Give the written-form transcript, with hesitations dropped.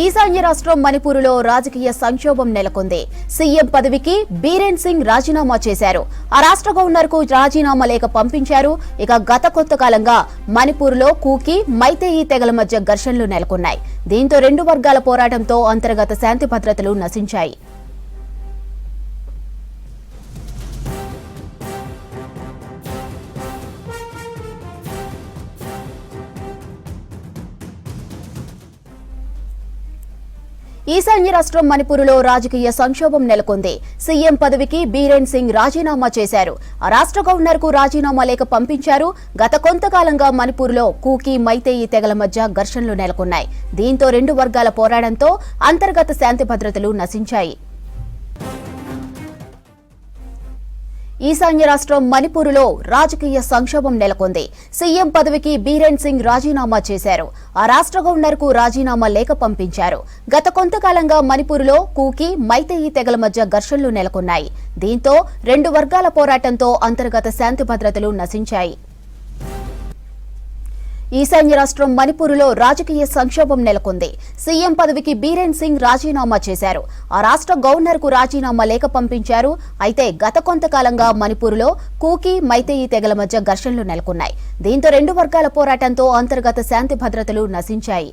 ఈశాన్య రాష్ట్రం మణిపూర్లో రాజకీయ సంక్షోభం నెలకొంది. సీఎం పదవికి బీరేన్ సింగ్ రాజీనామా చేశారు. ఆ రాష్ట్ర గవర్నర్ కు రాజీనామా లేఖ పంపించారు. ఇక గత కొంతకాలంగా మణిపూర్లో కూకీ, మైతేయి తెగల మధ్య ఘర్షణలు నెలకొన్నాయి. దీంతో రెండు వర్గాల పోరాటంతో అంతర్గత శాంతి భద్రతలు నశించాయి. ఈశాన్య రాష్ట్రం మణిపూర్లో రాజకీయ సంక్షోభం నెలకొంది. సీఎం పదవికి బీరేన్ సింగ్ రాజీనామా చేశారు. ఆ రాష్ట్ర గవర్నర్ కు రాజీనామా లేఖ పంపించారు. గత కొంతకాలంగా మణిపూర్లో కూకీ, మైతేయి తెగల మధ్య ఘర్షణలు నెలకొన్నాయి. దీంతో రెండు వర్గాల పోరాటంతో అంతర్గత శాంతి భద్రతలు నశించాయి. ఈశాన్య రాష్ట్రం మణిపూర్లో రాజకీయ సంక్షోభం నెలకొంది. సీఎం పదవికి బీరేన్ సింగ్ రాజీనామా చేశారు. ఆ రాష్ట్ర గవర్నర్ కు రాజీనామా లేఖ పంపించారు. గత కొంతకాలంగా మణిపూర్లో కూకీ, మైతేయి తెగల మధ్య ఘర్షణలు నెలకొన్నాయి. దీంతో రెండు వర్గాల పోరాటంతో అంతర్గత శాంతి భద్రతలు నశించాయి. ఈశాన్య రాష్ట్రం మణిపూర్లో రాజకీయ సంక్షోభం నెలకొంది. సీఎం పదవికి బీరేన్ సింగ్ రాజీనామా చేశారు. ఆ రాష్ట్ర గవర్నర్ కు రాజీనామా లేఖ పంపించారు. అయితే గత కొంతకాలంగా మణిపూర్లో కూకీ, మైతేయి తెగల మధ్య ఘర్షణలు నెలకొన్నాయి. దీంతో రెండు వర్గాల పోరాటంతో అంతర్గత శాంతి భద్రతలు నశించాయి.